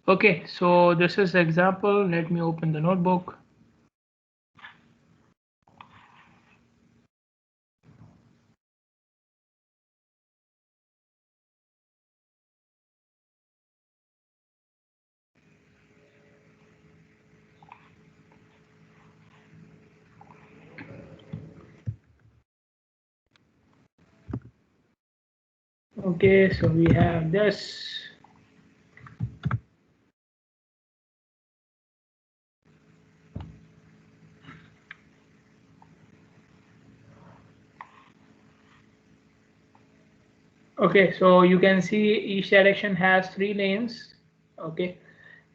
Okay, so this is the example. Let me open the notebook. Okay, so we have this. Okay, so you can see each direction has 3 lanes. Okay,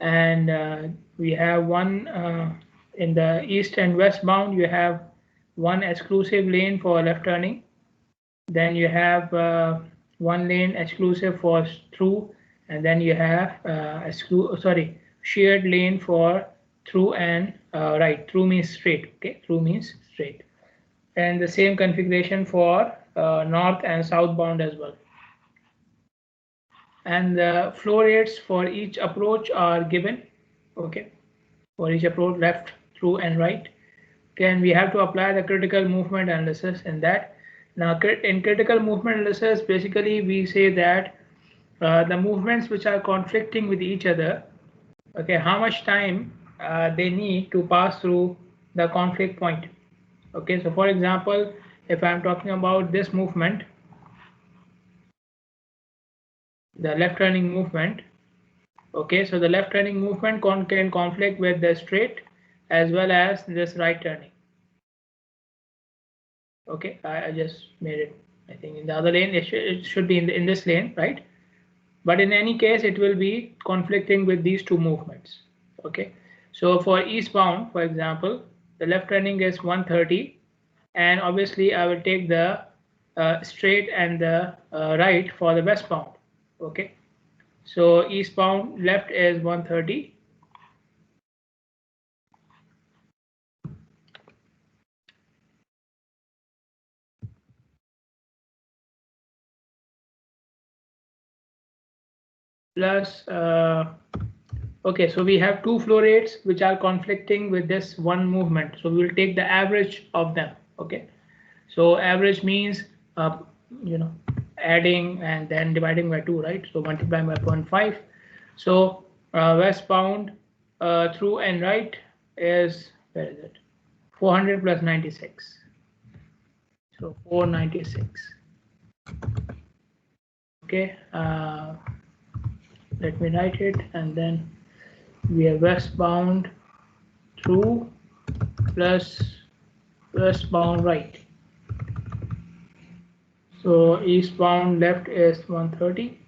and we have one in the east and west bound. You have one exclusive lane for left turning. Then you have one lane exclusive for through, and then you have shared lane for through and right. Through means straight. Okay, through means straight, and the same configuration for north and southbound as well. And the flow rates for each approach are given. Okay, for each approach, left, through, and right. Okay, and we have to apply the critical movement analysis in that. Now, in critical movement analysis, basically we say that the movements which are conflicting with each other, okay, how much time they need to pass through the conflict point. Okay, so for example, if I'm talking about this movement, the left turning movement. Okay, so the left turning movement can conflict with the straight as well as this right turning. Okay, I just made it, I think in the other lane. It should be in this lane, right? But in any case, it will be conflicting with these two movements. Okay, so for eastbound, for example, the left turning is 130, and obviously I will take the straight and the right for the westbound. Okay, so eastbound left is 130. Plus, okay, so we have two flow rates which are conflicting with this one movement. So we will take the average of them. Okay, so average means, you know, adding and then dividing by 2, right? So multiplying by 0.5. So westbound through and right is, where is it? 400 plus 96. So 496. Okay, let me write it, and then we have westbound through plus westbound right. So eastbound left is 130.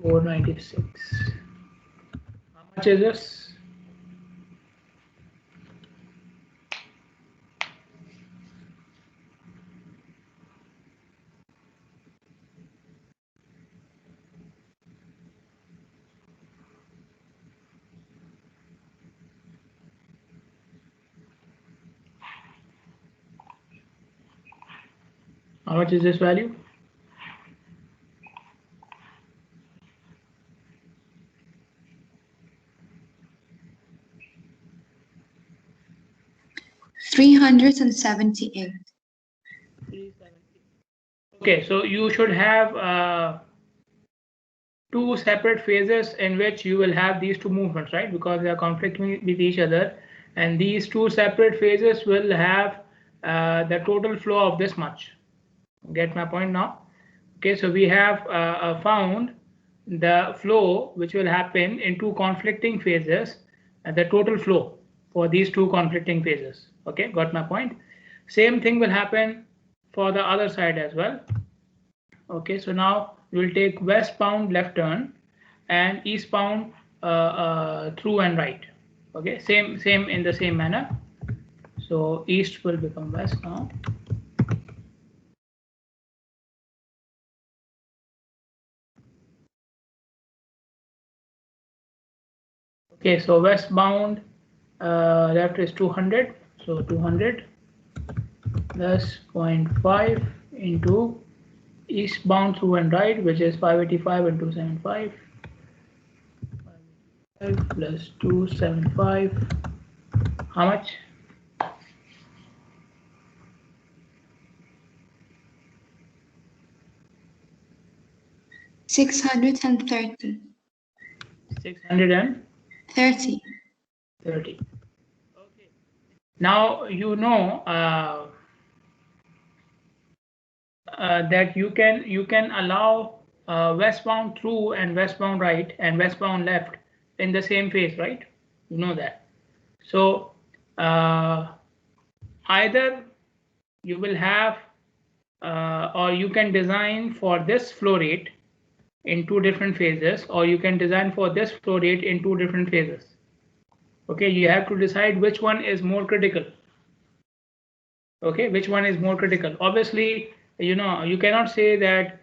496. How much is this? How much is this value? $378. Okay, so you should have two separate phases in which you will have these two movements, right? Because they are conflicting with each other, and these two separate phases will have the total flow of this much. Get my point now? Okay, so we have found the flow which will happen in two conflicting phases, and the total flow for these two conflicting phases. Okay, got my point? Same thing will happen for the other side as well. Okay, so now we will take westbound left turn and eastbound through and right. Okay, same in the same manner. So east will become west now. Okay, so westbound left is 200. So 200 plus 0.5 into eastbound through and right, which is 585 and 275. 585 plus 275. How much? 630. 630. 30. Okay. Now you know that you can allow westbound through and westbound right and westbound left in the same phase, right? You know that. So either you will have or you can design for this flow rate in two different phases, or you can design for this flow rate in two different phases. Okay, you have to decide which one is more critical. Okay, which one is more critical? Obviously, you know, you cannot say that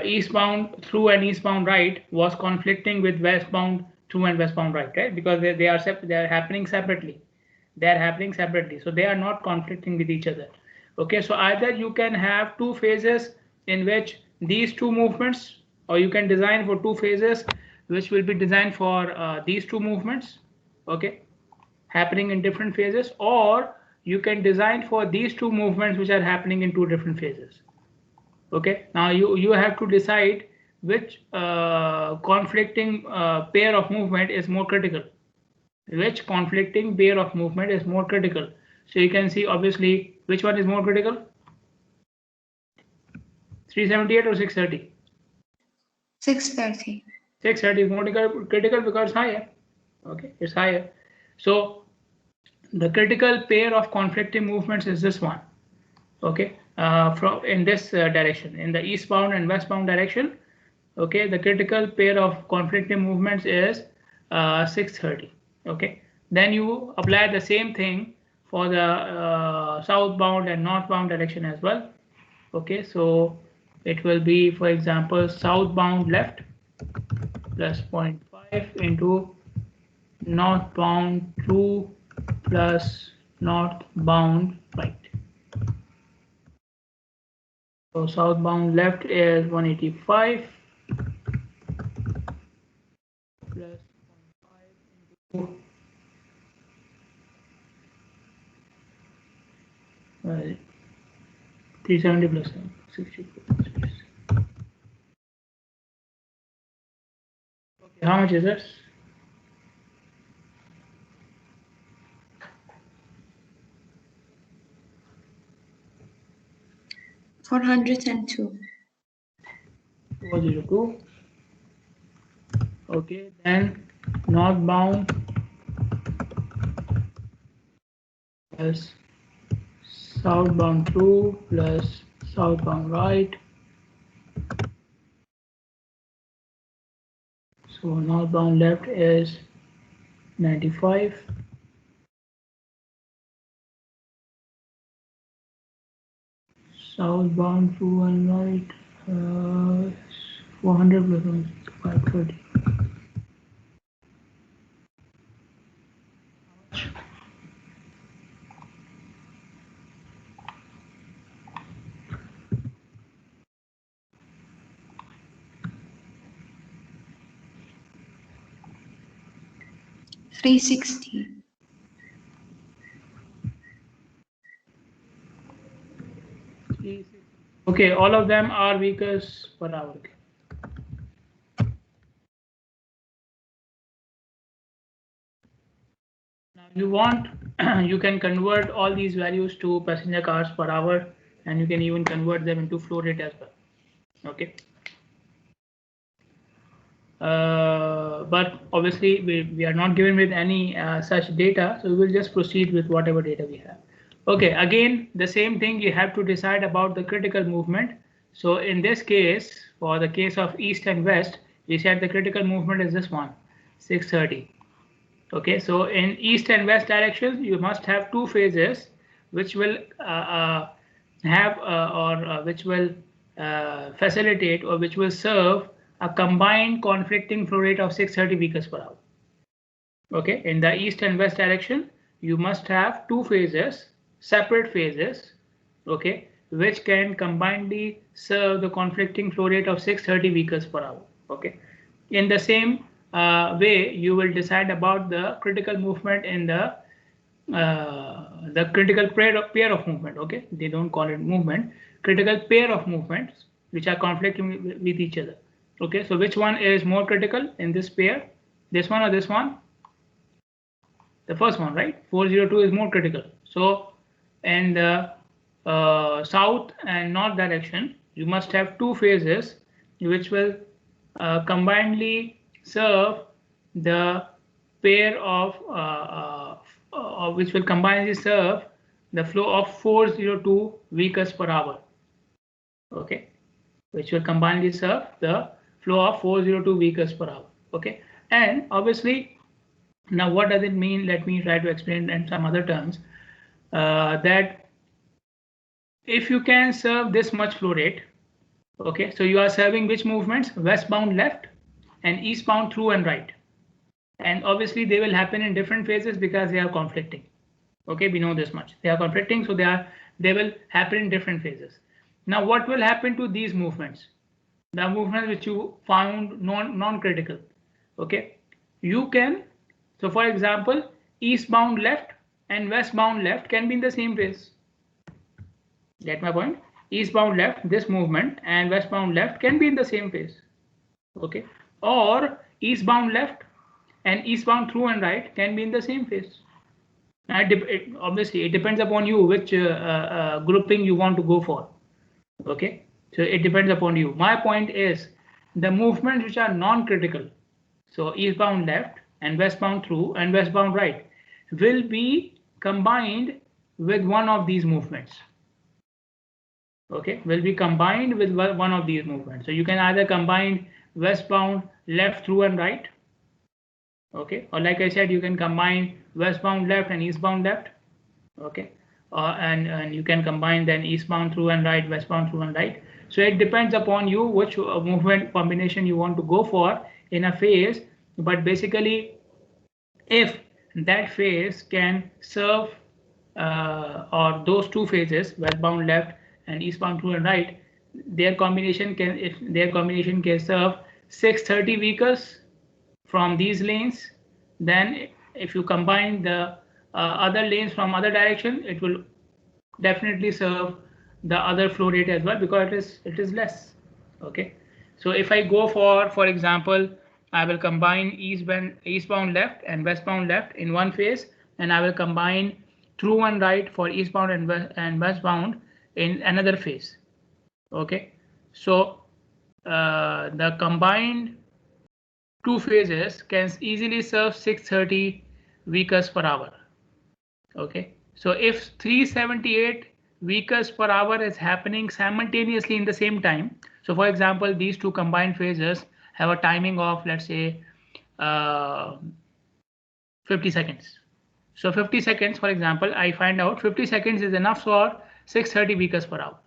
eastbound through and eastbound right was conflicting with westbound through and westbound right? Because they are happening separately. They are happening separately, so they are not conflicting with each other. Okay, so either you can have two phases in which these two movements, or you can design for two phases which will be designed for these two movements. Okay, happening in different phases, or you can design for these two movements which are happening in two different phases. Okay, now you have to decide which conflicting pair of movement is more critical. Which conflicting pair of movement is more critical? So you can see obviously which one is more critical. 378 or 630? 630. 630 is more critical because it's higher. Okay, it's higher. So the critical pair of conflicting movements is this one. Okay, from in this direction, in the eastbound and westbound direction. Okay, the critical pair of conflicting movements is 630. Okay, then you apply the same thing for the southbound and northbound direction as well. Okay, so it will be, for example, southbound left plus 0.5 into northbound 2 plus northbound right. So southbound left is 185 plus 0.5 into 370 plus 64. Okay, how much is this? $402. 402. Okay, then northbound plus southbound 2 plus southbound right. So northbound left is 95. Southbound 2 and right 400 plus 530. $360. Okay, all of them are vehicles per hour. Now you want, you can convert all these values to passenger cars per hour, and you can even convert them into flow rate as well. Okay. But obviously we are not given with any such data, so we will just proceed with whatever data we have. Okay, again the same thing, you have to decide about the critical movement. So in this case, for the case of east and west, we said the critical movement is this one, 630. Okay, so in east and west directions you must have two phases which will have which will facilitate, or which will serve a combined conflicting flow rate of 630 vehicles per hour. Okay, in the east and west direction you must have two phases, separate phases, okay, which can combinedly serve the conflicting flow rate of 630 vehicles per hour. Okay. In the same way, you will decide about the critical movement in the critical pair of movement. Okay, they don't call it movement. Critical pair of movements which are conflicting with each other. Okay, so which one is more critical in this pair? This one or this one? The first one, right? 402 is more critical. So in the south and north direction, you must have two phases which will combinedly serve the pair of which will combinedly serve the flow of 402 vehicles per hour. Okay, which will combinedly serve the flow of 402 vehicles per hour. Okay, and obviously, now what does it mean? Let me try to explain in some other terms. That if you can serve this much flow rate, okay, so you are serving which movements? Westbound left and eastbound through and right. And obviously they will happen in different phases because they are conflicting. Okay, we know this much. They are conflicting, so they will happen in different phases. Now what will happen to these movements? The movements which you found non-critical. Okay, you can, so for example, eastbound left and westbound left can be in the same phase. Get my point? Eastbound left, this movement, and westbound left can be in the same phase. Okay, or eastbound left and eastbound through and right can be in the same phase. Obviously, it depends upon you which grouping you want to go for. Okay, so it depends upon you. My point is the movements which are non-critical, so eastbound left and westbound through and westbound right, will be combined with one of these movements. Okay, will be combined with one of these movements. So you can either combine westbound left through and right. Okay, or like I said, you can combine westbound left and eastbound left. Okay, and you can combine then eastbound through and right, westbound through and right. So it depends upon you which movement combination you want to go for in a phase. But basically, if that phase can serve or those two phases, westbound left and eastbound through and right, their combination can, if their combination can serve 630 vehicles from these lanes, then if you combine the other lanes from other direction, it will definitely serve the other flow rate as well, because it is less. Okay, so if I go for example, I will combine eastbound left and westbound left in one phase, and I will combine through and right for eastbound and westbound in another phase. Okay, so the combined two phases can easily serve 630 vehicles per hour. Okay, so if 378 vehicles per hour is happening simultaneously in the same time, so for example, these two combined phases have a timing of, let's say, 50 seconds. So 50 seconds, for example, I find out 50 seconds is enough for 630 vehicles per hour.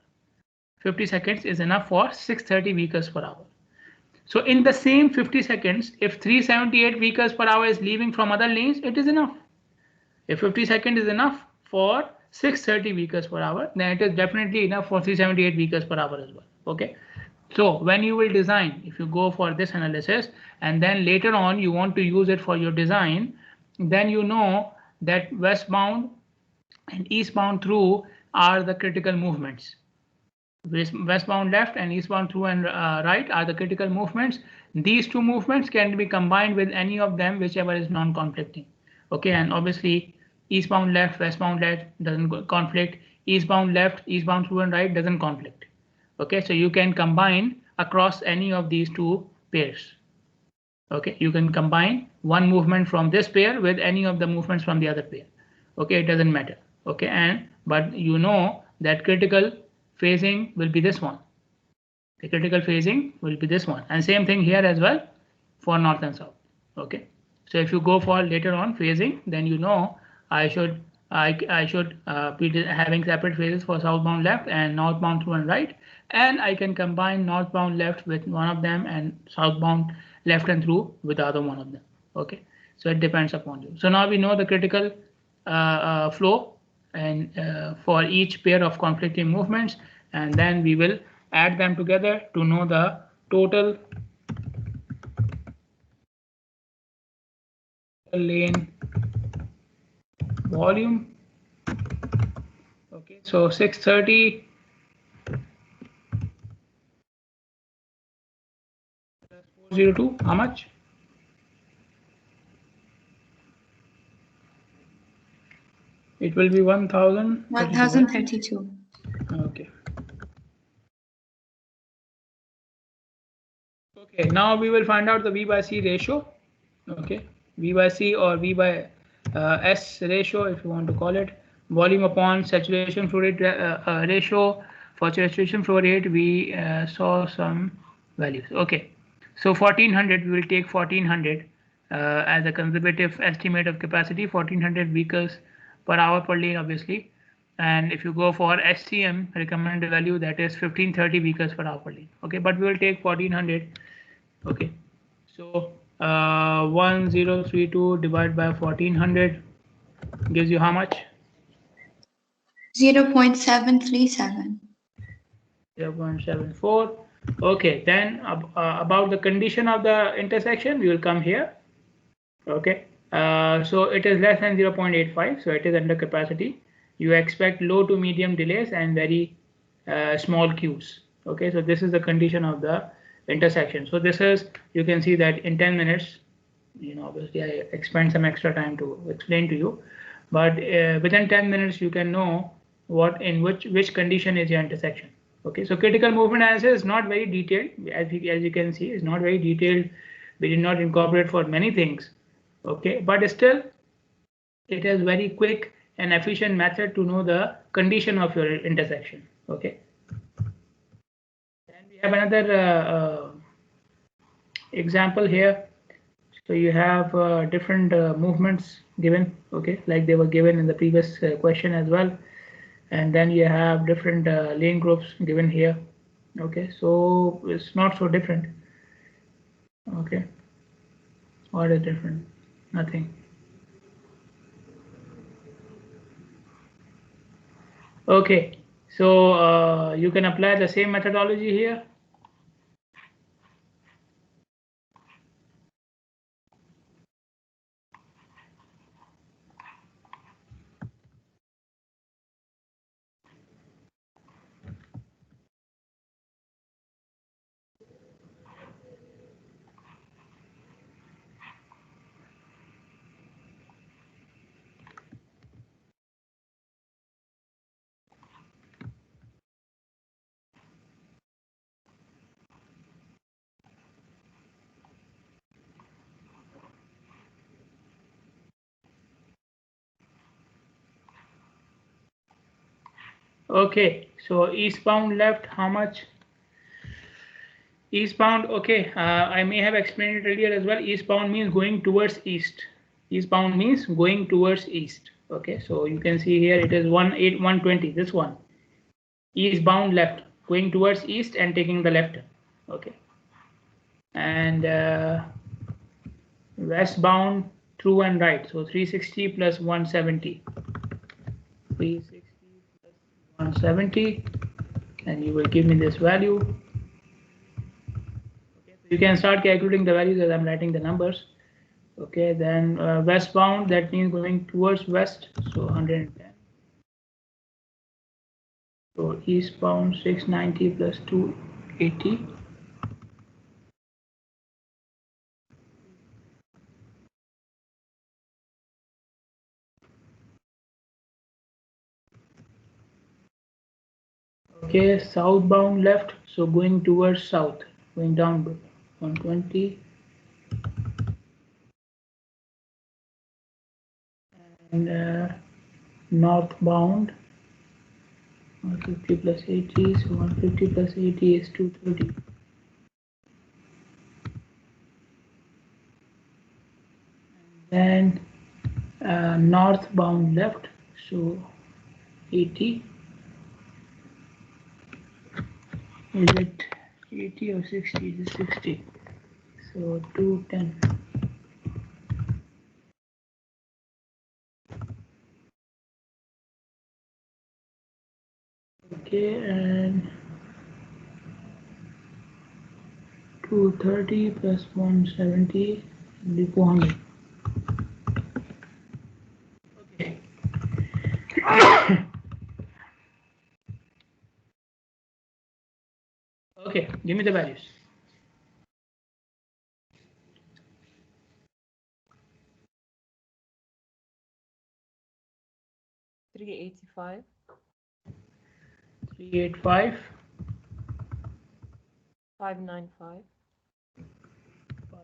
50 seconds is enough for 630 vehicles per hour. So in the same 50 seconds, if 378 vehicles per hour is leaving from other lanes, it is enough. If 50 seconds is enough for 630 vehicles per hour, then it is definitely enough for 378 vehicles per hour as well. Okay. So when you will design, if you go for this analysis and then later on you want to use it for your design, then you know that westbound and eastbound through are the critical movements. Westbound left and eastbound through and right are the critical movements. These two movements can be combined with any of them, whichever is non-conflicting. Okay, and obviously eastbound left, westbound left doesn't conflict. Eastbound left, eastbound through and right doesn't conflict. Okay, so you can combine across any of these two pairs. Okay, you can combine one movement from this pair with any of the movements from the other pair. Okay, it doesn't matter. Okay, and but you know that critical phasing will be this one. The critical phasing will be this one, and same thing here as well for north and south. Okay, so if you go for later on phasing, then you know I should be having separate phases for southbound left and northbound through and right, and I can combine northbound left with one of them and southbound left and through with the other one of them. Okay, so it depends upon you. So now we know the critical flow and for each pair of conflicting movements, and then we will add them together to know the total lane volume. Okay, so 630 plus 402, how much? It will be 1032. Okay. Okay, now we will find out the V by C ratio. Okay, V by C or V by S ratio, if you want to call it, volume upon saturation flow rate ratio. For saturation flow rate, we saw some values. Okay, so 1400, we will take 1400 as a conservative estimate of capacity, 1400 vehicles per hour per lane, obviously. And if you go for SCM recommended value, that is 1530 vehicles per hour per lane. Okay, but we will take 1400. Okay, so 1032 divided by 1400 gives you how much? 0.737. 0.74. Okay, then about the condition of the intersection, we will come here. Okay, so it is less than 0.85, so it is under capacity. You expect low to medium delays and very small queues. Okay, so this is the condition of the intersection. So this is, you can see that in 10 minutes, obviously I expend some extra time to explain to you, but within 10 minutes you can know what in which condition is your intersection. Okay, so critical movement analysis is not very detailed, as you can see, is not very detailed. We did not incorporate for many things. Okay, but still it is very quick and efficient method to know the condition of your intersection. Okay, and we have another example here. So you have different movements given, okay, like they were given in the previous question as well. And then you have different lane groups given here. Okay, so it's not so different. Okay, what is different? Nothing. Okay, so you can apply the same methodology here. Okay, so eastbound left, how much? Eastbound, okay, I may have explained it earlier as well. Eastbound means going towards east. Eastbound means going towards east. Okay, so you can see here it is 18120, this one. Eastbound left, going towards east and taking the left. Okay, and westbound through and right, so 360 plus 170. 360 plus 170, and you will give me this value. Okay, so you can start calculating the values as I'm writing the numbers. Okay, then westbound, that means going towards west, so 110. So eastbound 690 plus 280. Okay, southbound left, so going towards south, going down 120. And northbound 150 plus 80, so 150 plus 80 is 230. And then northbound left, so 80. Is it 80 or 60? It is 60. So 210. Okay, and 230 plus 170 will be 400. Okay. Okay, give me the values. 385. 385. 595.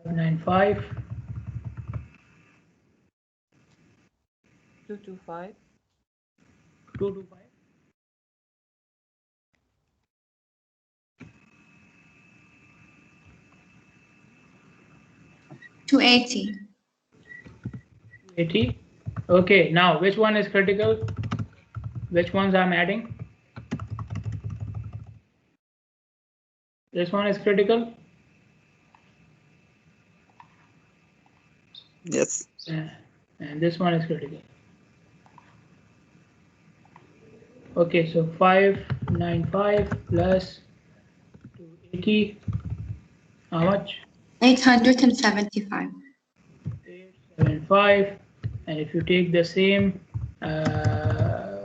595. 225. 225. 280. 80. Okay, now which one is critical? Which ones I'm adding? This one is critical. Yes. And this one is critical. Okay, so 595 plus 280. How much? 875. 875. And if you take the same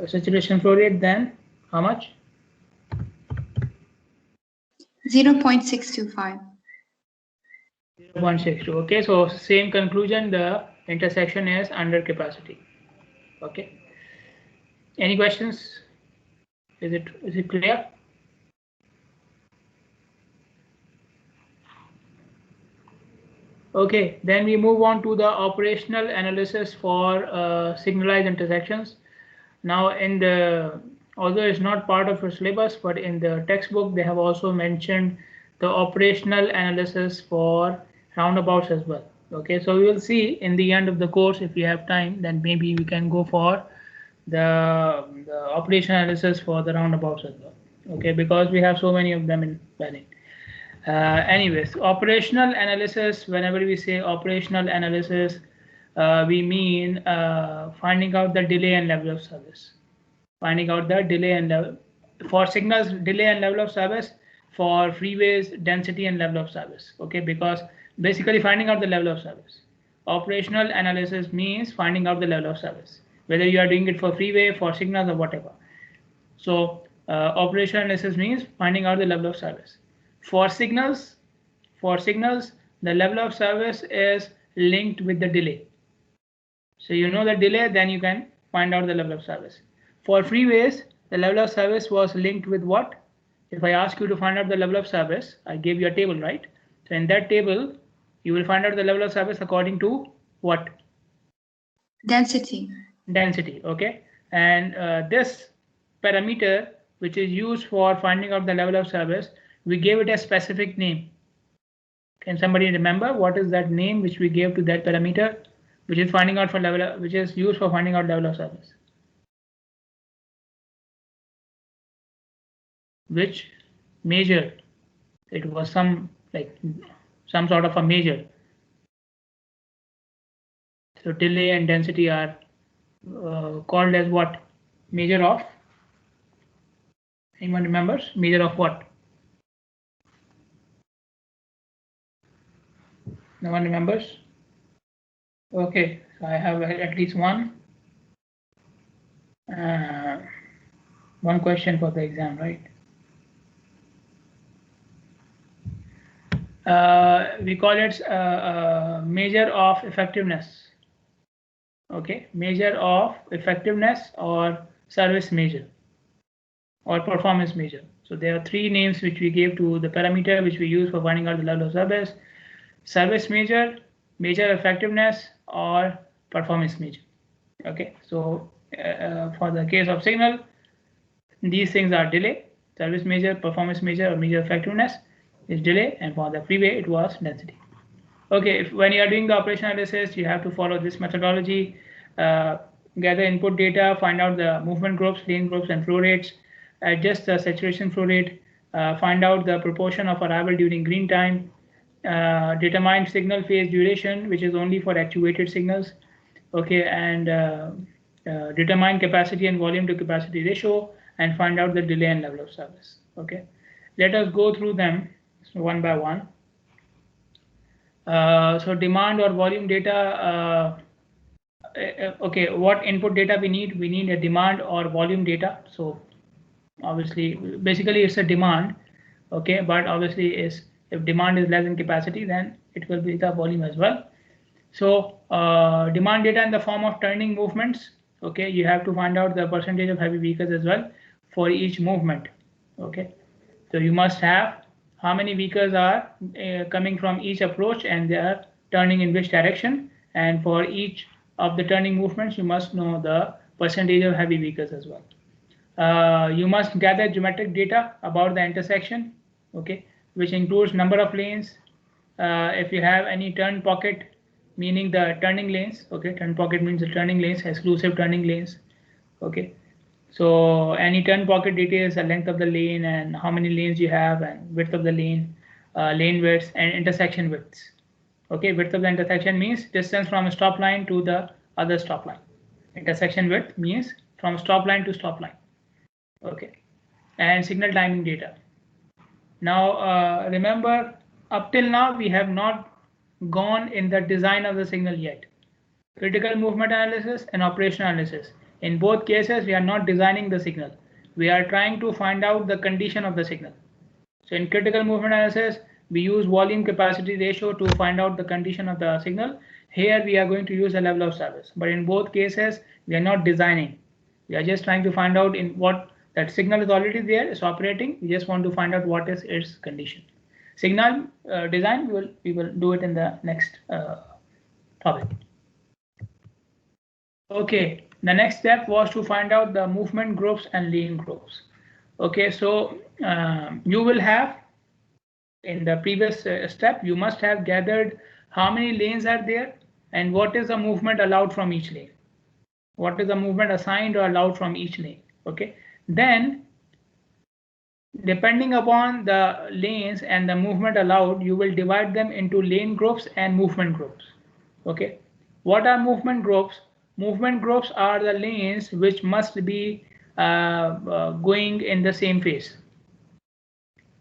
saturation flow rate, then how much? 0.625. 0.62. Okay, so same conclusion, the intersection is under capacity. Okay. Any questions? Is it clear? Okay, then we move on to the operational analysis for signalized intersections. Now, although it's not part of your syllabus, but in the textbook they have also mentioned the operational analysis for roundabouts as well. Okay, so we will see in the end of the course, if we have time, then maybe we can go for the operational analysis for the roundabouts as well. Okay, because we have so many of them in planning. Anyways, operational analysis, whenever we say operational analysis, we mean finding out the delay and level of service. Finding out the delay and level for signals, delay and level of service, for freeways, density and level of service. Okay, because basically finding out the level of service. Operational analysis means finding out the level of service, whether you are doing it for freeway, for signals, or whatever. So operational analysis means finding out the level of service. For signals, the level of service is linked with the delay. So you know the delay, then you can find out the level of service. For freeways, the level of service was linked with what? If I ask you to find out the level of service, I gave you a table, right? So in that table, you will find out the level of service according to what? Density. Density, okay. And this parameter, which is used for finding out the level of service, we gave it a specific name. Can somebody remember what is that name which we gave to that parameter, which is finding out for level, which is used for finding out level of service? Which measure? It was some sort of a measure. So delay and density are called as what? Measure of? Anyone remembers? Measure of what? No one remembers? Okay, so I have at least one question for the exam, right? We call it measure of effectiveness. Okay, measure of effectiveness or service measure or performance measure. So there are three names which we gave to the parameter which we use for finding out the level of service: service measure, measure effectiveness, or performance measure. Okay, so for the case of signal, these things are delay, service measure, performance measure, or measure effectiveness is delay, and for the freeway it was density. Okay, when you are doing the operational analysis, you have to follow this methodology. Gather input data, find out the movement groups, lane groups, and flow rates, adjust the saturation flow rate, find out the proportion of arrival during green time, determine signal phase duration, which is only for actuated signals. Okay, and determine capacity and volume to capacity ratio, and find out the delay and level of service. Okay, let us go through them one by one. So demand or volume data. Okay, what input data we need? We need a demand or volume data. So obviously, basically it's a demand. Okay, but obviously is if demand is less than capacity, then it will be the volume as well. So demand data in the form of turning movements. Okay, you have to find out the percentage of heavy vehicles as well for each movement. Okay, so you must have how many vehicles are coming from each approach and they are turning in which direction, and for each of the turning movements you must know the percentage of heavy vehicles as well. You must gather geometric data about the intersection, okay, which includes number of lanes. If you have any turn pocket, meaning the turning lanes, okay, turn pocket means the turning lanes, exclusive turning lanes, okay. So any turn pocket details, the length of the lane and how many lanes you have and width of the lane, lane widths and intersection widths. Okay, width of the intersection means distance from a stop line to the other stop line. Intersection width means from stop line to stop line. Okay, and signal timing data. Now remember, up till now we have not gone in the design of the signal yet. Critical movement analysis and operational analysis. In both cases, we are not designing the signal. We are trying to find out the condition of the signal. So in critical movement analysis, we use volume capacity ratio to find out the condition of the signal. Here we are going to use the level of service. But in both cases, we are not designing. We are just trying to find out in what that signal is already there, it's operating. We just want to find out what is its condition. Signal design, we will do it in the next topic. Okay, the next step was to find out the movement groups and lane groups. Okay, so you will have in the previous step, you must have gathered how many lanes are there and what is the movement allowed from each lane. What is the movement assigned or allowed from each lane? Okay, then depending upon the lanes and the movement allowed, you will divide them into lane groups and movement groups. Okay, what are movement groups? Movement groups are the lanes which must be going in the same phase.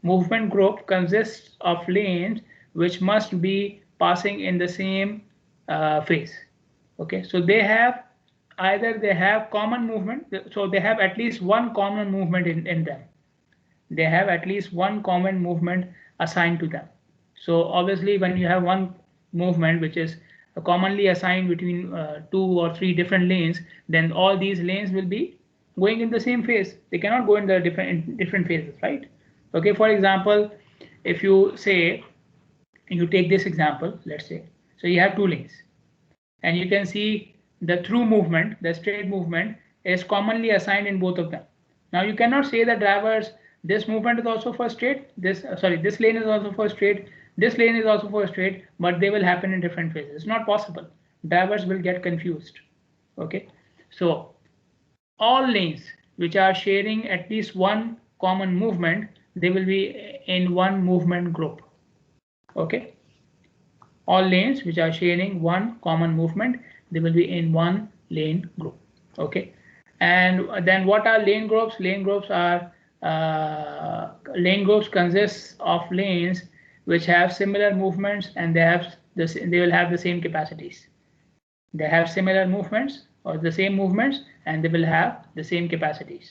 Movement group consists of lanes which must be passing in the same phase. Okay, so they have either they have common movement, so they have at least one common movement in them. They have at least one common movement assigned to them. So obviously when you have one movement which is commonly assigned between 2 or 3 different lanes, then all these lanes will be going in the same phase. They cannot go in the different phases, right? Okay, for example, if you say you take this example, let's say, so you have 2 lanes and you can see the through movement, the straight movement is commonly assigned in both of them. Now you cannot say that drivers, this movement is also for straight, this lane is also for straight, this lane is also for straight, but they will happen in different phases. It's not possible. Drivers will get confused. Okay, so all lanes which are sharing at least one common movement, they will be in one movement group. Okay, all lanes which are sharing one common movement, they will be in one lane group. Okay, and then what are lane groups? Lane groups are lane groups consists of lanes which have similar movements and they will have the same capacities. They have similar movements or the same movements and they will have the same capacities.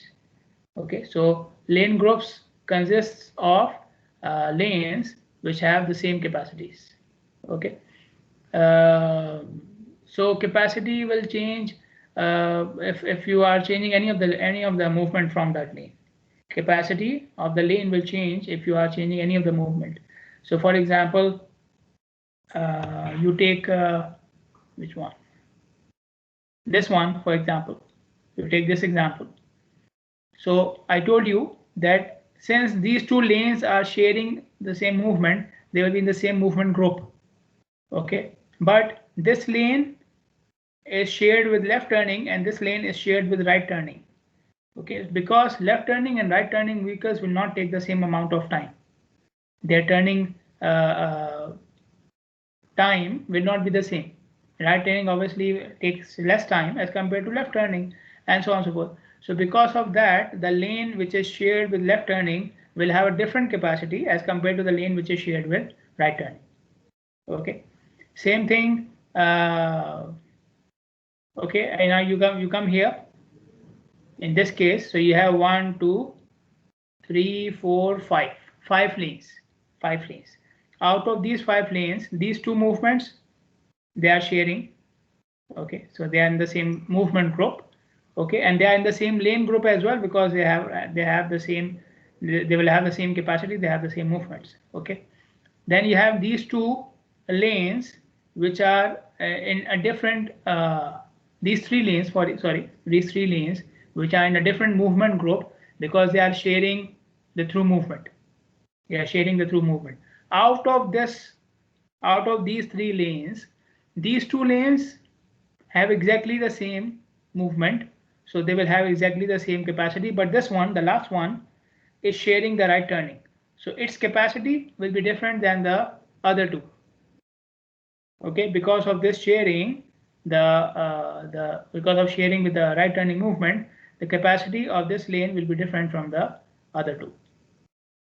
Okay, so lane groups consists of lanes which have the same capacities. Okay, so capacity will change if you are changing any of the movement from that lane. Capacity of the lane will change if you are changing any of the movement. So for example, you take which one? This one, for example. You take this example. So I told you that since these 2 lanes are sharing the same movement, they will be in the same movement group. Okay, but this lane is shared with left turning and this lane is shared with right turning. Okay, because left turning and right turning vehicles will not take the same amount of time. Their turning time will not be the same. Right turning obviously takes less time as compared to left turning and so on and so forth. So because of that, the lane which is shared with left turning will have a different capacity as compared to the lane which is shared with right turning. Okay, same thing. Okay, and now you come here. In this case, so you have 1, 2, 3, 4, 5, 5 lanes, 5 lanes. Out of these 5 lanes, these 2 movements they are sharing. Okay, so they are in the same movement group. Okay, and they are in the same lane group as well because they have the same, they will have the same capacity, they have the same movements. Okay, then you have these 2 lanes which are in a different these 3 lanes, these 3 lanes which are in a different movement group because they are sharing the through movement. They are sharing the through movement. Out of these 3 lanes, these 2 lanes have exactly the same movement, so they will have exactly the same capacity, but this one, the last one, is sharing the right turning, so its capacity will be different than the other 2. Okay, because of this sharing, because of sharing with the right turning movement, the capacity of this lane will be different from the other 2.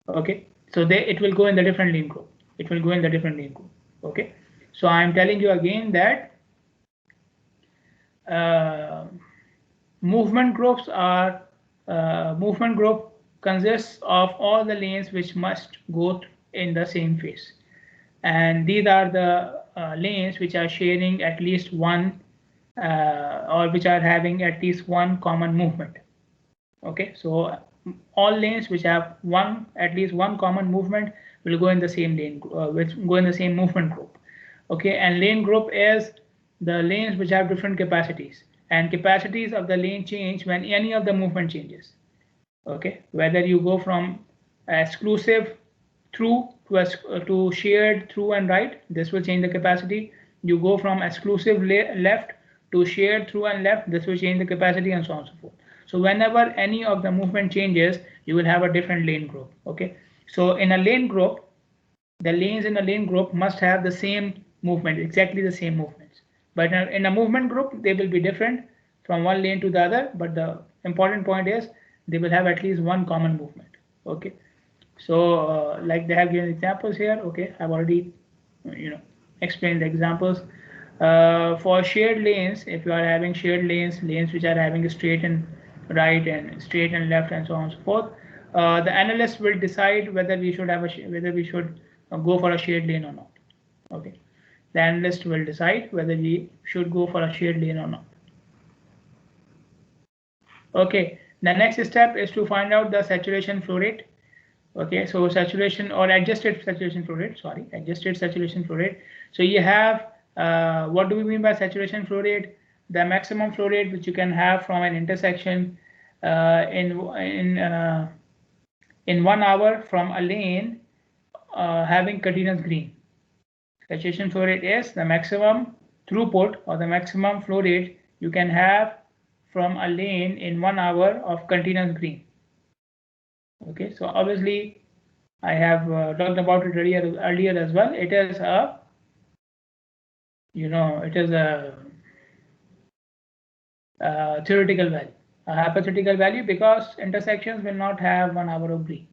Okay, so it will go in the different lane group. It will go in the different lane group. Okay, so I am telling you again that movement groups are movement group consists of all the lanes which must go in the same phase, and these are the lanes which are sharing at least one or which are having at least one common movement. Okay, so all lanes which have at least one common movement will go in the same lane, which go in the same movement group. Okay, and lane group is the lanes which have different capacities, and capacities of the lane change when any of the movement changes. Okay, whether you go from exclusive through to shared through and right, this will change the capacity. You go from exclusive left to shared through and left, this will change the capacity, and so on and so forth. So whenever any of the movement changes, you will have a different lane group. Okay, so in a lane group, the lanes in a lane group must have the same movement, exactly the same movements, but in a movement group they will be different from one lane to the other, but the important point is they will have at least one common movement. Okay, so like they have given examples here. Okay, I've already explained the examples. For shared lanes, if you are having shared lanes which are having a straight and right and straight and left and so on and so forth, the analyst will decide whether we should go for a shared lane or not. Okay, the analyst will decide whether we should go for a shared lane or not. Okay, the next step is to find out the saturation flow rate. Okay, so saturation or adjusted saturation flow rate, adjusted saturation flow rate. So you have what do we mean by saturation flow rate? The maximum flow rate which you can have from an intersection in 1 hour from a lane having continuous green. Saturation flow rate is the maximum throughput or the maximum flow rate you can have from a lane in 1 hour of continuous green. Okay, so obviously I have talked about it earlier as well. It is a theoretical value, a hypothetical value, because intersections will not have 1 hour of green.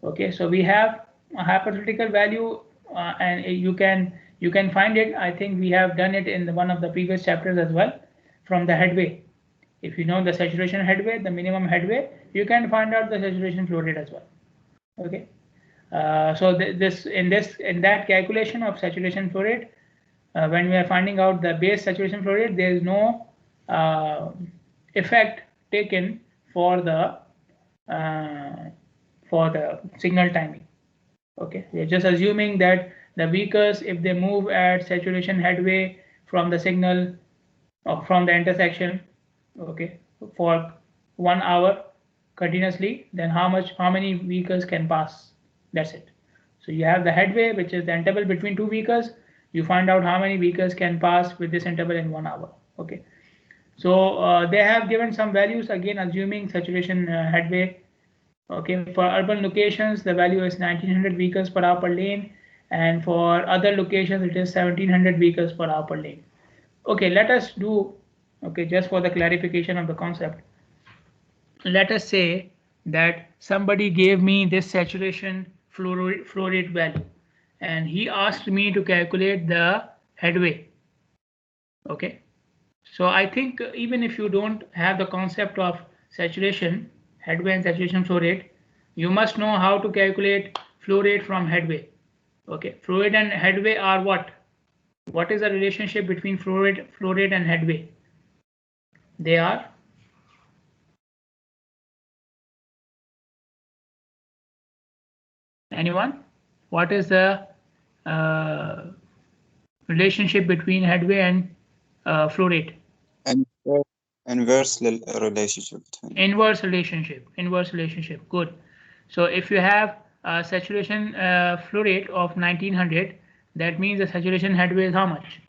Okay, so we have a hypothetical value, and you can find it. I think we have done it in one of the previous chapters as well, from the headway. If you know the saturation headway, the minimum headway, you can find out the saturation flow rate as well. Okay, so in that calculation of saturation flow rate, when we are finding out the base saturation flow rate, there is no effect taken for the signal timing. Okay, we are just assuming that the vehicles, if they move at saturation headway from the signal or from the intersection, okay, for 1 hour continuously, then how many vehicles can pass. That's it. So you have the headway, which is the interval between 2 vehicles. You find out how many vehicles can pass with this interval in 1 hour. Okay, so they have given some values, again assuming saturation headway. Okay, for urban locations the value is 1900 vehicles per hour per lane, and for other locations it is 1700 vehicles per hour per lane. Okay, let us do, okay, just for the clarification of the concept, let us say that somebody gave me this saturation flow rate value, and he asked me to calculate the headway. Okay, so I think even if you don't have the concept of saturation, headway and saturation flow rate, you must know how to calculate flow rate from headway. Okay, flow rate and headway are what? What is the relationship between flow rate and headway? They are anyone? What is the relationship between headway and flow rate? Inverse relationship between. Inverse relationship. Good. So if you have a saturation flow rate of 1900, that means the saturation headway is how much?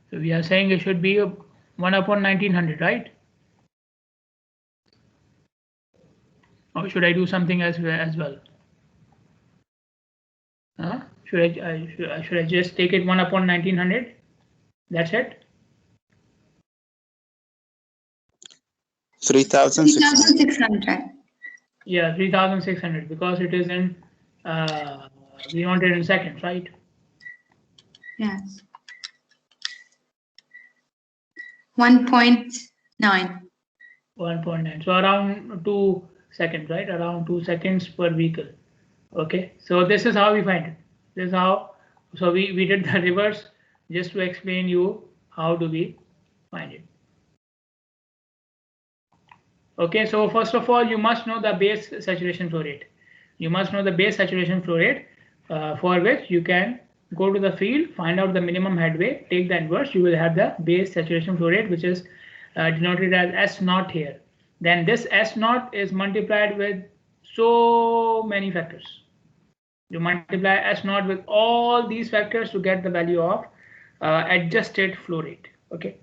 So we are saying it should be 1 upon 1900, right? Or should I do something else as well? Should I just take it 1 upon 1900? That's it. 3,600. Yeah, 3,600 because it is in we want it in seconds, right? Yes. 1.9. 1.9. So around 2 seconds, right? Around 2 seconds per vehicle. Okay. So this is how we find it. This is how. So we did the reverse just to explain you how do we find it. Okay. So first of all, you must know the base saturation flow rate. You must know the base saturation flow rate for which you can go to the field, find out the minimum headway, take the inverse. You will have the base saturation flow rate, which is denoted as S naught here. Then this S naught is multiplied with so many factors. You multiply S naught with all these factors to get the value of adjusted flow rate. Okay.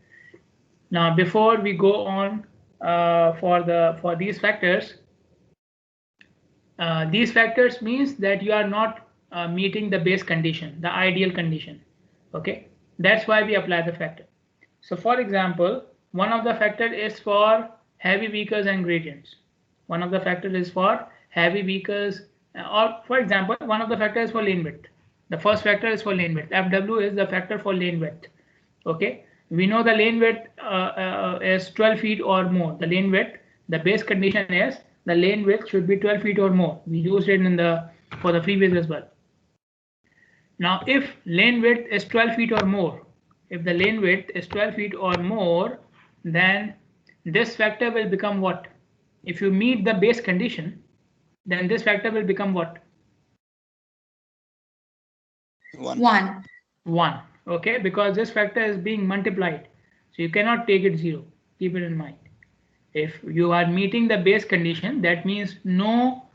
Now, before we go on for these factors means that you are not meeting the base condition, the ideal condition. Okay, that's why we apply the factor. So for example, one of the factor is for heavy vehicles and gradients. One of the factors is for heavy vehicles, or for example, one of the factors is for lane width. The first factor is for lane width. FW is the factor for lane width. Okay, we know the lane width is 12 feet or more. The lane width, the base condition is the lane width should be 12 feet or more. We used it in the for the freeways as well. Now, if lane width is 12 feet or more, if the lane width is 12 feet or more, then this factor will become what? If you meet the base condition, then this factor will become what? 1. 1. Okay, because this factor is being multiplied. So you cannot take it 0. Keep it in mind. If you are meeting the base condition, that means no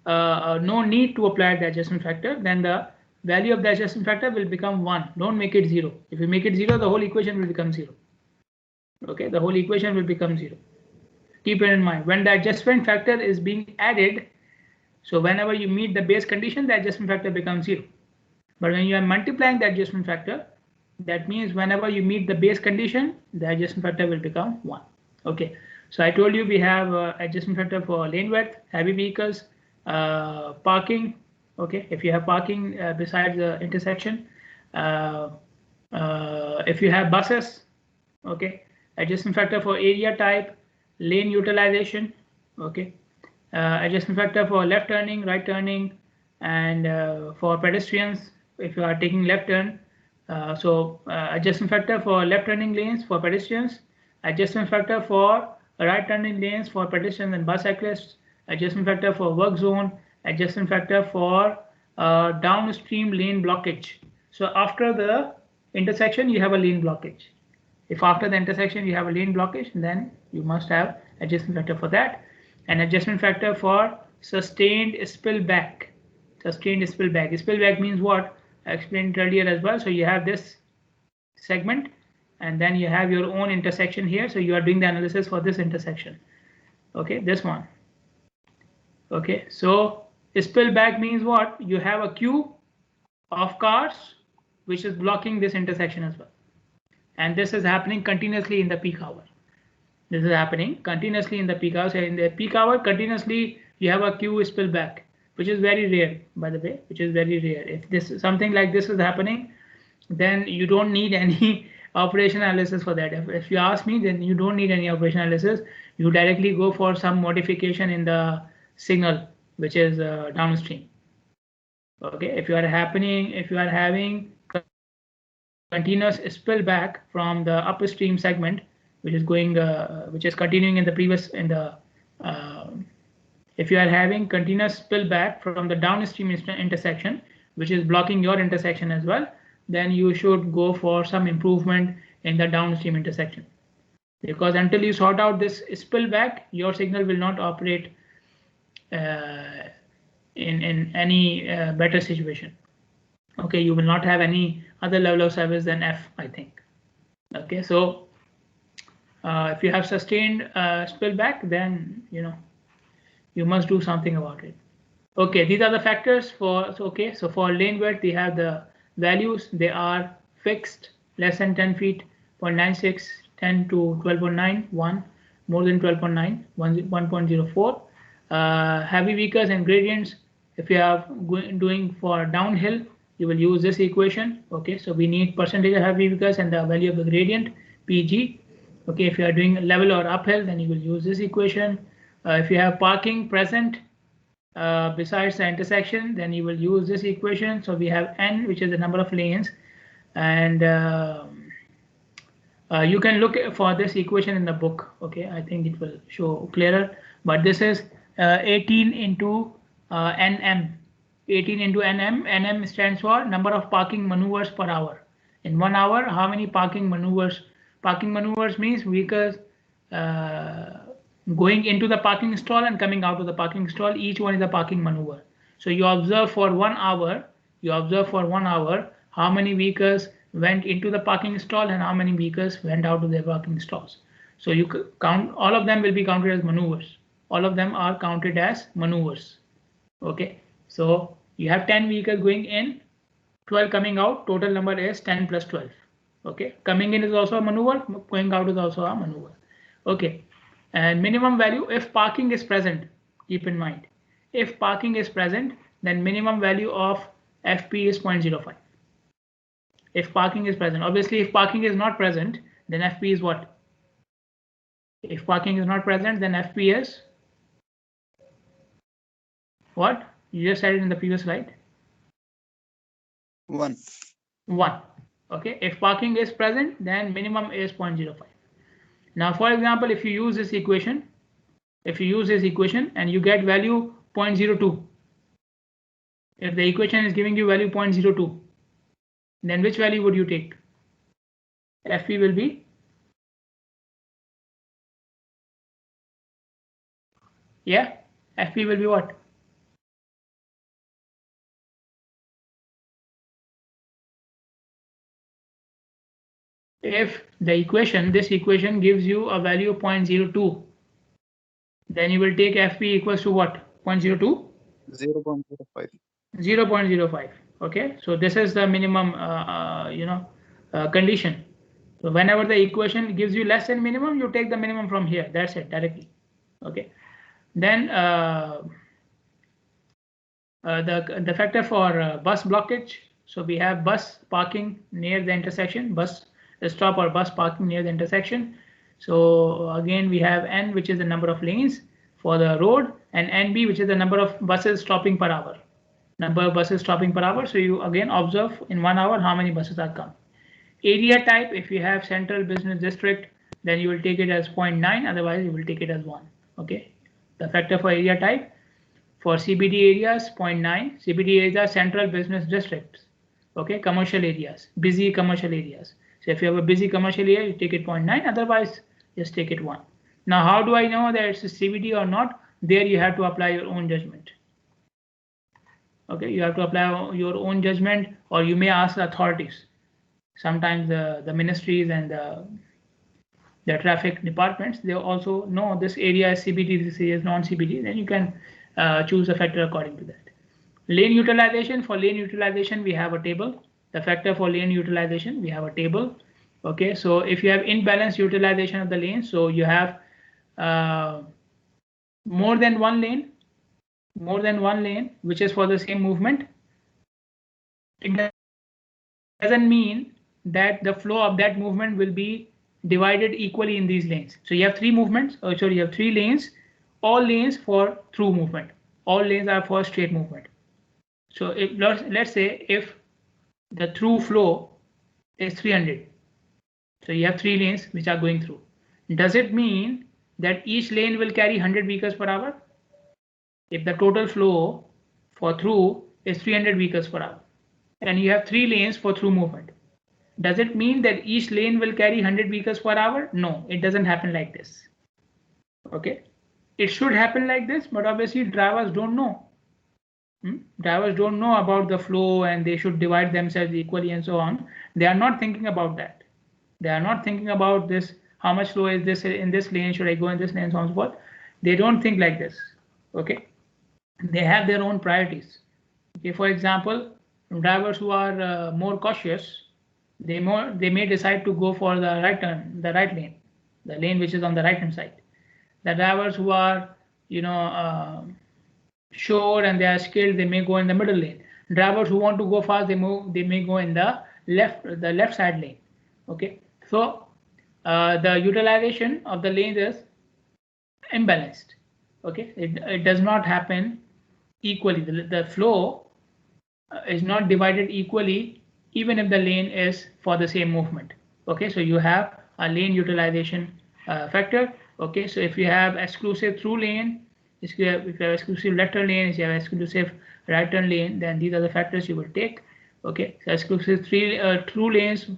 need to apply the adjustment factor, then the value of the adjustment factor will become 1. Don't make it 0. If you make it 0, the whole equation will become 0. Okay, the whole equation will become 0. Keep it in mind. When the adjustment factor is being added, so whenever you meet the base condition, the adjustment factor becomes 0. But when you are multiplying the adjustment factor, that means whenever you meet the base condition, the adjustment factor will become 1. Okay, so I told you we have adjustment factor for lane width, heavy vehicles, parking. Okay, if you have parking besides the intersection, if you have buses, okay, adjustment factor for area type, lane utilization, okay, adjustment factor for left turning, right turning, and for pedestrians if you are taking left turn. So adjustment factor for left turning lanes for pedestrians, adjustment factor for right turning lanes for pedestrians and bus cyclists, adjustment factor for work zone, adjustment factor for downstream lane blockage. So after the intersection you have a lane blockage. If after the intersection you have a lane blockage, then you must have adjustment factor for that. And adjustment factor for sustained spillback. Sustained spillback. Spillback means what? I explained earlier as well. So you have this segment and then you have your own intersection here. So you are doing the analysis for this intersection. Okay, this one. Okay, so spill back means what? You have a queue of cars which is blocking this intersection as well, and this is happening continuously in the peak hour. This is happening continuously in the peak hour. So in the peak hour, continuously you have a queue spill back, which is very rare, by the way, which is very rare. If this something like this is happening, then you don't need any operation analysis for that. If you ask me, then you don't need any operation analysis. You directly go for some modification in the signal, which is downstream. Okay, if you are having continuous spill back from the upstream segment, which is going, which is continuing in the previous if you are having continuous spill back from the downstream intersection, which is blocking your intersection as well, then you should go for some improvement in the downstream intersection, because until you sort out this spill back, your signal will not operate in any better situation. Okay, you will not have any other level of service than F, I think. Okay, so if you have sustained spill back, then you must do something about it. Okay, these are the factors for, so for lane width, we have the values. They are fixed, less than 10 feet, 0.96, 10 to 12.9, 1, more than 12.9, 1.04. Heavy vehicles and gradients, if you are doing for downhill, you will use this equation. Okay, so we need percentage of heavy vehicles and the value of the gradient, PG. Okay, if you are doing level or uphill, then you will use this equation. If you have parking present besides the intersection, then you will use this equation. So we have n, which is the number of lanes, and you can look for this equation in the book. Okay, I think it will show clearer, but this is 18 into nm. 18 into nm. Nm stands for number of parking maneuvers per hour. In 1 hour, how many parking maneuvers? Parking maneuvers means vehicles going into the parking stall and coming out of the parking stall. Each one is a parking maneuver. So you observe for 1 hour. You observe for 1 hour how many vehicles went into the parking stall and how many vehicles went out of their parking stalls. So you count, all of them will be counted as maneuvers. All of them are counted as maneuvers. Okay, so you have 10 vehicles going in, 12 coming out. Total number is 10 plus 12. Okay, coming in is also a maneuver, going out is also a maneuver. Okay, and minimum value, if parking is present, keep in mind, if parking is present, then minimum value of FP is 0.05. If parking is present, obviously if parking is not present, then FP is what? If parking is not present, then FP is what? You just said it in the previous slide. 1. 1. Okay, if parking is present, then minimum is 0.05. Now, for example, if you use this equation, and you get value 0.02, if the equation is giving you value 0.02, then which value would you take? FP will be, yeah, FP will be what? If the equation, this equation gives you a value of 0.02, then you will take FP equals to what? 0.02? 0.05. 0.05. Okay, so this is the minimum condition. So whenever the equation gives you less than minimum, you take the minimum from here. That's it, directly. Okay, then the factor for bus blockage. So we have bus parking near the intersection, bus stop or bus parking near the intersection. So again, we have n, which is the number of lanes for the road, and nb, which is the number of buses stopping per hour. Number of buses stopping per hour. So you again observe in 1 hour how many buses are coming. Area type, if you have central business district, then you will take it as 0.9, otherwise you will take it as 1. Okay, the factor for area type for CBD areas 0.9. CBD areas are central business districts. Okay, commercial areas, busy commercial areas. So if you have a busy commercial area, you take it 0.9, otherwise just take it 1. Now, how do I know that it's a CBD or not? There you have to apply your own judgment. Okay, you have to apply your own judgment, or you may ask the authorities. Sometimes the ministries and the traffic departments, they also know this area is CBD, this area is non-CBD. Then you can choose a factor according to that. Lane utilization, for lane utilization, we have a table. The factor for lane utilization, we have a table. Okay, so if you have imbalanced utilization of the lane, so you have more than one lane, which is for the same movement, it doesn't mean that the flow of that movement will be divided equally in these lanes. So you have three movements, you have three lanes, all lanes for through movement, all lanes are for straight movement. So if let's say if the through flow is 300, so you have three lanes which are going through. Does it mean that each lane will carry 100 vehicles per hour? If the total flow for through is 300 vehicles per hour, and you have three lanes for through movement, does it mean that each lane will carry 100 vehicles per hour? No, it doesn't happen like this. Okay, it should happen like this, but obviously drivers don't know. Drivers don't know about the flow and they should divide themselves equally and so on. They are not thinking about that. They are not thinking about this. How much flow is this in this lane? Should I go in this lane? So on and so forth. They don't think like this. Okay, they have their own priorities. Okay, for example, drivers who are more cautious, they may decide to go for the right turn, the right lane, the lane which is on the right hand side. The drivers who are sure and they are skilled, they may go in the middle lane. Drivers who want to go fast, they may go in the left side lane. Okay, so the utilization of the lanes is imbalanced. Okay, it does not happen equally. The flow is not divided equally even if the lane is for the same movement. Okay, so you have a lane utilization factor. Okay, so if you have exclusive through lane, if you have exclusive left turn lane, if you have exclusive right turn lane, then these are the factors you will take. Okay, so exclusive through lanes,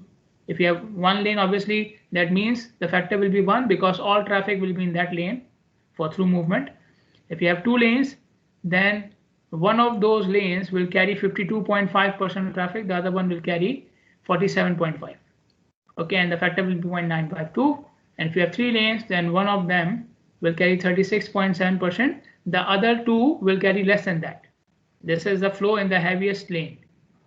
if you have one lane, obviously that means the factor will be 1 because all traffic will be in that lane for through movement. If you have two lanes, then one of those lanes will carry 52.5% of traffic, the other one will carry 47.5. Okay, and the factor will be 0.952. And if you have three lanes, then one of them will carry 36.7%. The other two will carry less than that. This is the flow in the heaviest lane.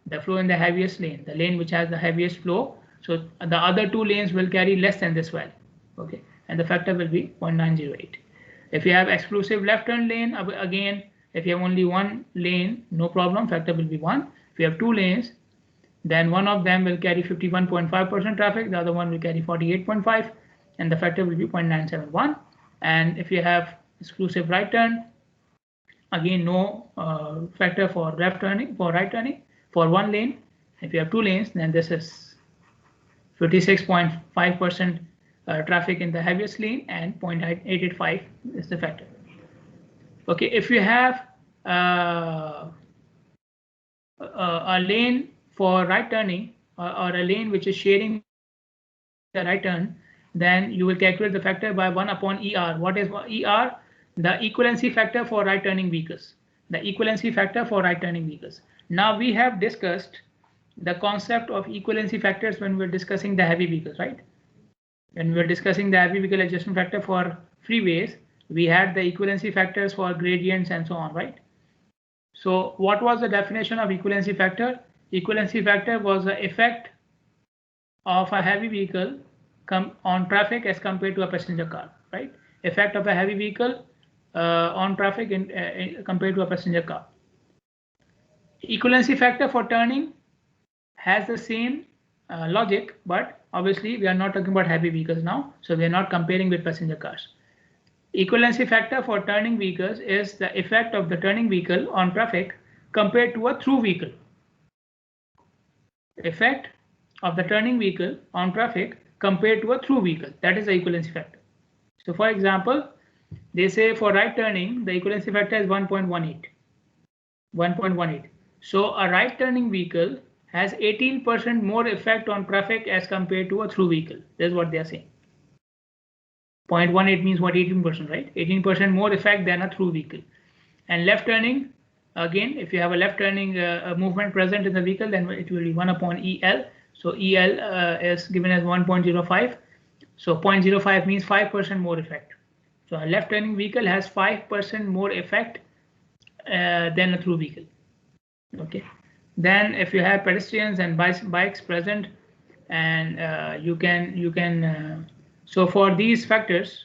The flow in the heaviest lane, the lane which has the heaviest flow. So the other two lanes will carry less than this value. Okay, and the factor will be 0.908. If you have exclusive left turn lane, again, if you have only one lane, no problem, factor will be 1. If you have two lanes, then one of them will carry 51.5% traffic, the other one will carry 48.5, and the factor will be 0.971. And if you have exclusive right turn, again, no factor for left turning, for right turning, for one lane. If you have two lanes, then this is 56.5% traffic in the heaviest lane and 0.885 is the factor. Okay, if you have a lane for right turning or a lane which is sharing the right turn, then you will calculate the factor by 1 upon ER. What is ER? The equivalency factor for right turning vehicles. The equivalency factor for right turning vehicles. Now we have discussed the concept of equivalency factors when we're discussing the heavy vehicles, right? When we're discussing the heavy vehicle adjustment factor for freeways, we had the equivalency factors for gradients and so on, right? So what was the definition of equivalency factor? Equivalency factor was the effect of a heavy vehicle on traffic as compared to a passenger car, right? Effect of a heavy vehicle on traffic compared to a passenger car. Equivalency factor for turning has the same logic, but obviously we are not talking about heavy vehicles now, so we are not comparing with passenger cars. Equivalency factor for turning vehicles is the effect of the turning vehicle on traffic compared to a through vehicle. Effect of the turning vehicle on traffic compared to a through vehicle. That is the equivalency factor. So for example, they say for right turning, the equivalency factor is 1.18. 1.18. So a right turning vehicle has 18% more effect on traffic as compared to a through vehicle. That's what they are saying. 0.18 means what? 18%, right? 18% more effect than a through vehicle. And left turning, again, if you have a left turning movement present in the vehicle, then it will be 1 upon EL. So EL is given as 1.05. So 0.05 means 5% more effect. So a left turning vehicle has 5% more effect than a through vehicle. Okay. Then if you have pedestrians and bikes present, and you can so for these factors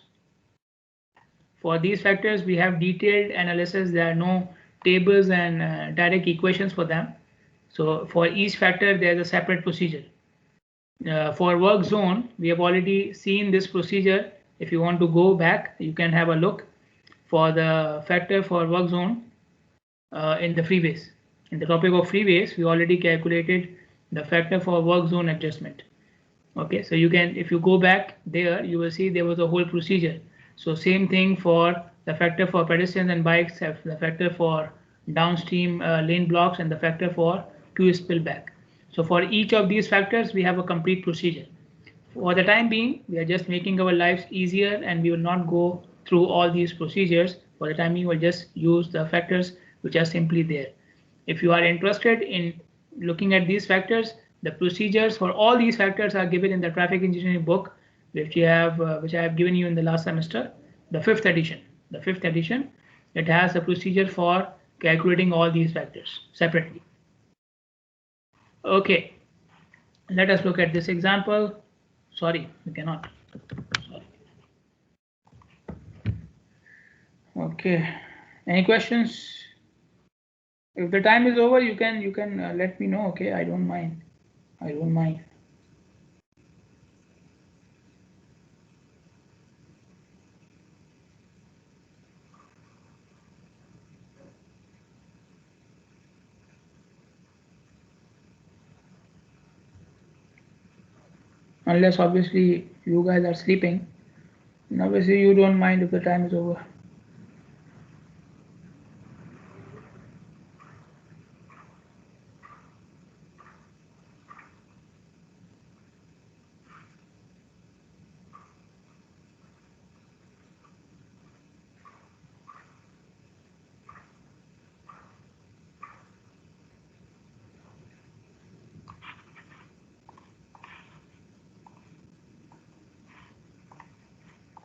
we have detailed analysis. There are no tables and direct equations for them. So for each factor there's a separate procedure. For work zone we have already seen this procedure. If you want to go back you can have a look for the factor for work zone in the freeways. In the topic of freeways we already calculated the factor for work zone adjustment. Okay, so you can, if you go back there, you will see there was a whole procedure. So same thing for the factor for pedestrians and bikes, have the factor for downstream lane blocks and the factor for queue spillback. So for each of these factors we have a complete procedure. For the time being we are just making our lives easier and we will not go through all these procedures. For the time being we'll just use the factors which are simply there. If you are interested in looking at these factors, the procedures for all these factors are given in the traffic engineering book, which I have given you in the last semester, the 5th edition. The 5th edition, it has a procedure for calculating all these factors separately. Okay, let us look at this example. Sorry, we cannot. Sorry. Okay, any questions? If the time is over, you can let me know. Okay, I don't mind. I don't mind. Unless obviously you guys are sleeping. And obviously you don't mind if the time is over.